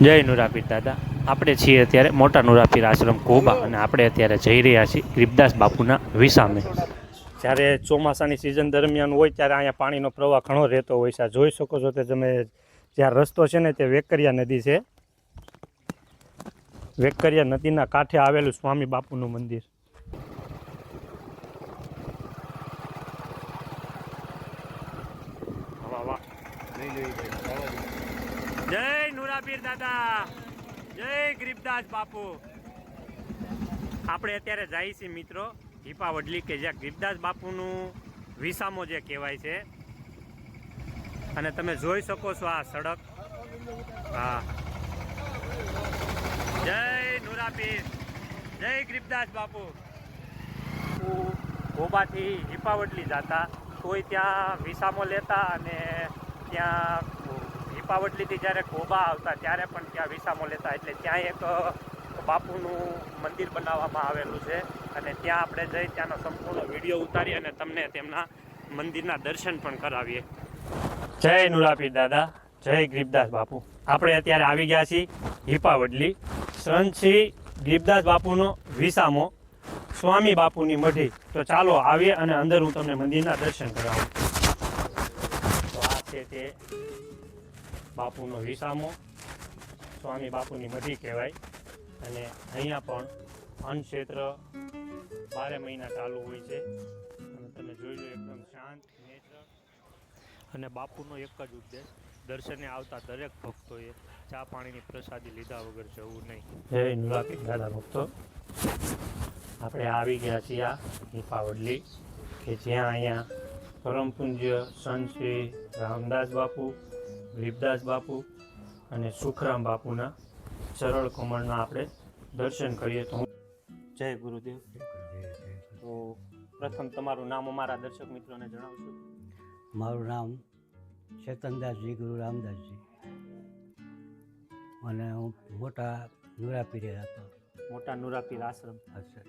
જય નુરાપીર દાદા. આપણે છીએ અત્યારે મોટા નુરાપીર આશ્રમ કોબા અને આપણે અત્યારે જઈ રહ્યા છીએ ગરીબદાસ બાપુના વિસામે. જ્યારે ચોમાસાની સિઝન દરમિયાન હોય ત્યારે અહીંયા પાણીનો પ્રવાહ ઘણો રહેતો હોય છે. જોઈ શકો છો તે તમે જ્યાં રસ્તો છે ને તે વેકરિયા નદી છે. વેકરિયા નદીના કાંઠે આવેલું સ્વામી બાપુનું મંદિર. જય નુરાપીર દાદા, જય ગરીબદાસ બાપુ. આપણે અત્યારે જઈએ છીએ મિત્રો હિપાવડલી, કે જ્યાં ગરીબદાસ બાપુનું વિસામો જે કહેવાય છે. અને તમે જોઈ શકો છો આ સડક. હા, જય નુરાપીર, જય ગરીબદાસ બાપુ. ગોબાથી હિપાવડલી જતા તોય ત્યાં વિસામો લેતા, અને ત્યાં હિપાવડલીથી જ્યારે ગોબા આવતા ત્યારે પણ ત્યાં વિસામો લેતા. એટલે ત્યાં એક બાપુનું મંદિર બનાવવામાં આવેલું છે અને ત્યાં આપણે જઈ ત્યાંનો સંપૂર્ણ વિડીયો ઉતારી અને તમને તેમના મંદિરના દર્શન પણ કરાવીએ. જય નુરાપીર દાદા, જય ગરીબદાસ બાપુ. આપણે અત્યારે આવી ગયા છીએ હિપાવડલી. સંત શ્રી ગરીબદાસ બાપુનો વિસામો, સ્વામી બાપુની મઢી. તો ચાલો આવીએ અને અંદર હું તમને મંદિરના દર્શન કરાવું. તો આ છે તે બાપુનો વિસામો, સ્વામી બાપુની મઢી કહેવાય. અને અહીંયા પણ અન્નક્ષેત્ર 12 મહિના ચાલુ હોય છે. અને તમે જોઈ લો એકદમ શાંત નેચર. અને બાપુનો એક જ ઉપદેશ, દર્શને આવતા દરેક ભક્તોએ ચા પાણીની પ્રસાદી લીધા વગર જવું નહીં. જય નુરાપીર દાદા ભક્તો. આપણે આવી ગયા છીએ આ હિપાવડલી, કે જ્યાં અહીંયા પરમ પૂજ્ય સંત શ્રી રામદાસ બાપુ, ગરીબદાસ બાપુ અને સુખરામ બાપુના ચરણ કમળના આપણે દર્શન કરીએ. તો જય ગુરુદેવ. તો પ્રથમ તમારું નામ અમારા દર્શક મિત્રોને જણાવશો? મારું નામ ચેતનદાસજી ગુરુ રામદાસજી, અને હું મોટા નુરાપીરે હતો. મોટા નુરાપીર આશ્રમ હશે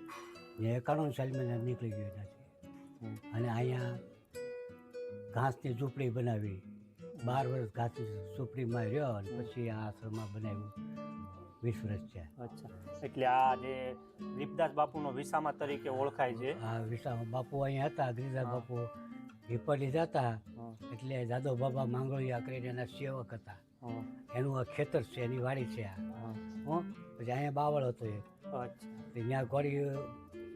ને 91 સાલમાં નીકળી ગયો ત્યાંથી. અને અહીંયા ઘાસની ઝૂંપડી બનાવી, 12 વર્ષ ઘાસની ઝૂંપડીમાં રહ્યો અને પછી આ આશ્રમમાં બનાવ્યું. 20 વર્ષ છે. અચ્છા, એટલે આ જે ગરીબદાસ બાપુનો વિસામા તરીકે ઓળખાય છે. આ વિસામા બાપુ અહીંયા હતા. ગરીબદાસ બાપુ હિપોલી જતા એટલે જાદવ બાબા માંગળિયા કરીને એના સેવક હતા. એનું આ ખેતર છે, એની વાડી છે આ. પછી અહીંયા બાવળ હતો એક. ત્યાં ઘોડી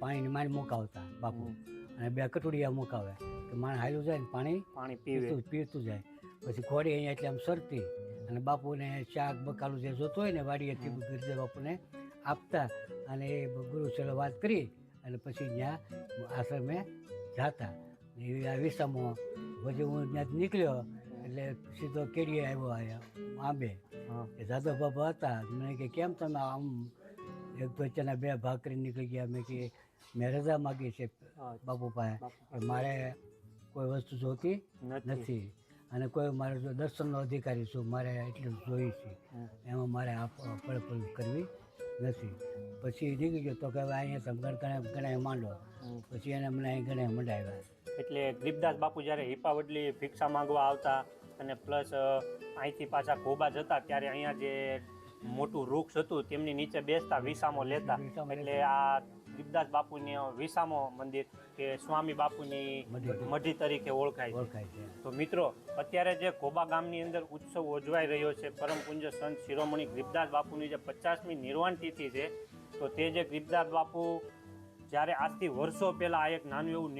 પાણીની માંડ મુકાવતા બાપુ, અને 2 કટોડિયા મુકાવે કે માણસ હાલ્યું જાય ને પાણી પીતું જાય. પછી ઘોડી અહીંયા એટલે આમ સરતી, અને બાપુને શાક બકાલું જે જોતું હોય ને વાડીએથી ગરીબદાસ બાપુને આપતા. અને એ ગુરુ ચલો વાત કરી અને પછી ત્યાં આશ્રમે જતા. એ આ વિસામો પછી હું ત્યાંથી નીકળ્યો એટલે સીધો કેડીએ આવ્યો અહીંયા આંબે. એ જાદવ બાબા હતા. મને કે કેમ તમે આમ એક વચ્ચેના 2 ભાગ કરીને નીકળી ગયા? મેં કે મેં રજા માગી છે બાપુ પાસે, મારે કોઈ વસ્તુ જોતી નથી અને કોઈ મારે જો દર્શનનો અધિકારી છું, મારે એટલું જોઈ છે, એમાં મારે પડપડ કરવી નથી. પછી નીકળી ગયો તો કે હવે અહીંયા તમે ગણાય માંડો. પછી એને મને અહીં ગણાય મંડાવ્યા. એટલે ગરીબદાસ બાપુ જ્યારે હિપાવડલી ભિક્ષા માંગવા આવતા અને પ્લસ અહીંથી પાછા ગોબા જતા ત્યારે અહીંયા જે મોટું વૃક્ષ હતું તેમની નીચે બેસતા, વિસામો લેતા. એટલે આ ગરીબદાસ બાપુની વિસામો મંદિર કે સ્વામી બાપુની મઢી તરીકે ઓળખાય છે. તો મિત્રો, અત્યારે જે ગોબા ગામની અંદર ઉત્સવ ઉજવાઈ રહ્યો છે, પરમ પૂજ્ય સંત શિરોમણી ગરીબદાસ બાપુની જે 50મી નિર્વાણ તિથિ છે, તો તે જે ગરીબદાસ બાપુ જ્યારે આજથી વર્ષો પહેલાં આ એક નાનું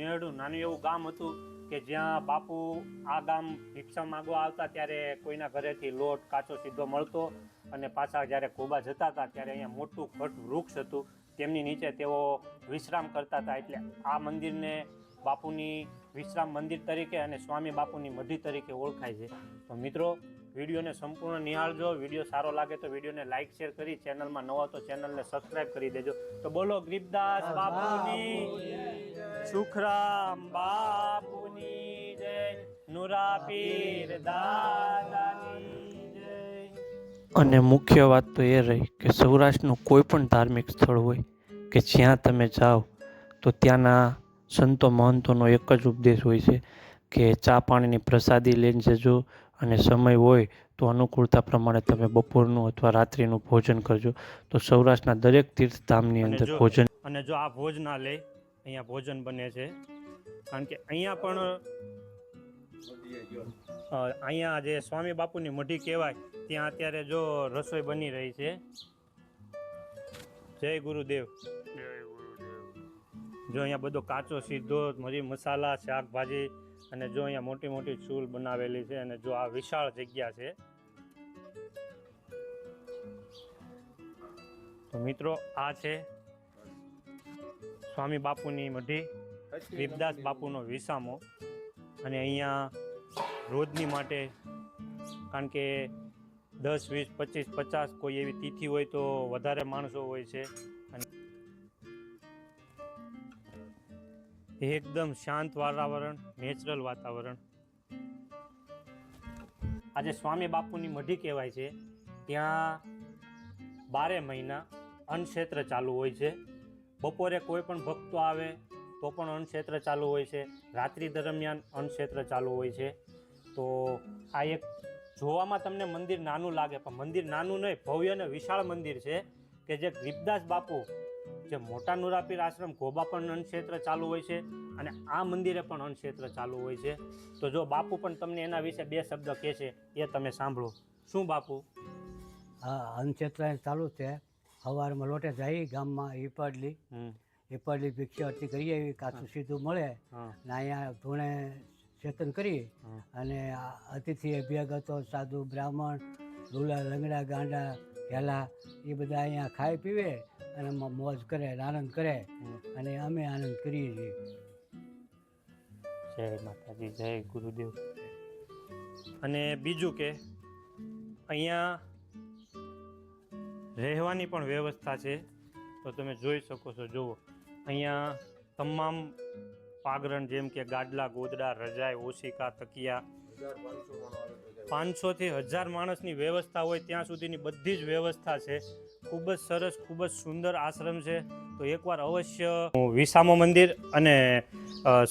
એવું ગામ હતું કે જ્યાં બાપુ આ ગામ ભિક્ષા માગવા આવતા ત્યારે કોઈના ઘરેથી લોટ કાચો સીધો મળતો, અને પાછા જ્યારે ગોબા જતા હતા ત્યારે અહીંયા મોટું ઘટ વૃક્ષ હતું, તેમની નીચે તેઓ વિશ્રામ કરતા હતા. એટલે આ મંદિરને બાપુની વિશ્રામ મંદિર તરીકે અને સ્વામી બાપુની મઢી તરીકે ઓળખાય છે. તો મિત્રો, વિડીયોને સંપૂર્ણ નિહાળજો. વિડીયો સારો લાગે તો વિડીયોને લાઇક શેર કરી, ચેનલમાં નવા તો ચેનલને સબસ્ક્રાઈબ કરી દેજો. તો બોલો ગરીબદાસ બાપુની, સુખરામ બાપુની જય, નુરાપીર દાદાની જય. અને મુખ્ય વાત તો એ રહી કે સૌરાષ્ટ્રનું કોઈ પણ ધાર્મિક સ્થળ હોય કે જ્યાં તમે જાઓ તો ત્યાંના સંતો મહંતોનો એક જ ઉપદેશ હોય છે કે ચા પાણીની પ્રસાદી લઈને જજો, અને સમય હોય તો અનુકૂળતા પ્રમાણે તમે બપોરનું અથવા રાત્રિનું ભોજન કરજો. તો સૌરાષ્ટ્રના દરેક તીર્થધામની અને અંદર જો- ભોજન અને જો આ ભોજનાલય અહીંયા ભોજન બને છે, કારણ કે અહીંયા પણ અહીંયા જે સ્વામી બાપુની મઢી કહેવાય ત્યાં અત્યારે જો રસોઈ બની રહી છે. જય ગુરુદેવ. જો અહીંયા બધો કાચો સીધો મરી મસાલા શાકભાજી અને જો અહીંયા મોટી મોટી ચૂલ બનાવેલી છે અને જો આ વિશાળ જગ્યા છે. તો મિત્રો આ છે સ્વામી બાપુની મઢી, ગરીબદાસ બાપુનો વિસામો. અને અહીંયા રોજની માટે, કારણ કે 10, 20, 25, 50 કોઈ એવી તિથિ હોય તો વધારે માણસો હોય છે. અને એકદમ શાંત વાતાવરણ, નેચરલ વાતાવરણ. આજે સ્વામી બાપુની મઢી કહેવાય છે, ત્યાં 12 મહિના અન્નક્ષેત્ર ચાલુ હોય છે. બપોરે કોઈ પણ ભક્તો આવે તો પણ અન્નક્ષેત્ર ચાલુ હોય છે, રાત્રિ દરમિયાન અન્નક્ષેત્ર ચાલુ હોય છે. તો આ એક જોવામાં તમને મંદિર નાનું લાગે, પણ મંદિર નાનું નહીં, ભવ્ય અને વિશાળ મંદિર છે કે જે ગરીબદાસ બાપુ જે મોટા નુરાપીર આશ્રમ ઘોબા પણ અન્નક્ષેત્ર ચાલુ હોય છે અને આ મંદિરે પણ અન્નક્ષેત્ર ચાલુ હોય છે. તો જો બાપુ પણ તમને એના વિશે 2 શબ્દ કહે છે, એ તમે સાંભળો. શું બાપુ? આ અન્નક્ષેત્ર ચાલુ છે. સવારમાં લોટે જાય ગામમાં ઈપડલી ભિક્ષા અર્થી કરી આવી, કાચું સીધું મળે ને અહીંયા ધૂણે ચેતન કરી અને અતિથિ અભ્યાગતો, સાધુ બ્રાહ્મણ, લુલા લંગડા ગાંડા ઘેલા એ બધા અહીંયા ખાઈ પીવે અને મોજ કરે, આનંદ કરે અને અમે આનંદ કરીએ છીએ. જય માતાજી, જય ગુરુદેવ. અને બીજું કે અહીંયા રહેવાની પણ વ્યવસ્થા છે. તો તમે જોઈ શકો છો. જુઓ અહીંયા તમામ પાગરણ જેમ કે ગાડલા, ગોદડા, રજાઈ, ઓશિકા, તકિયા 500 થી 1000 માણસની વ્યવસ્થા હોય ત્યાં સુધીની બધી જ વ્યવસ્થા છે. ખૂબ જ સરસ, ખૂબ જ સુંદર આશ્રમ છે. તો એકવાર અવશ્ય વિસામો મંદિર અને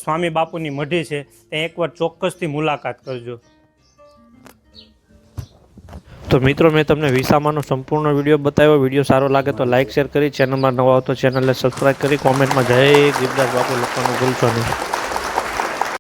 સ્વામી બાપુની મઢી છે ત્યાં એકવાર ચોક્કસથી મુલાકાત કરજો. તો મિત્રો મેં તમને વિસામાનો સંપૂર્ણ વિડીયો બતાવ્યો. વિડીયો સારો લાગે તો લાઇક શેર કરી, ચેનલમાં નવા હો તો ચેનલને સબસ્ક્રાઈબ કરી, કોમેન્ટમાં જય ગરીબદાસ બાપુ લખવાનું ભૂલશો નહીં.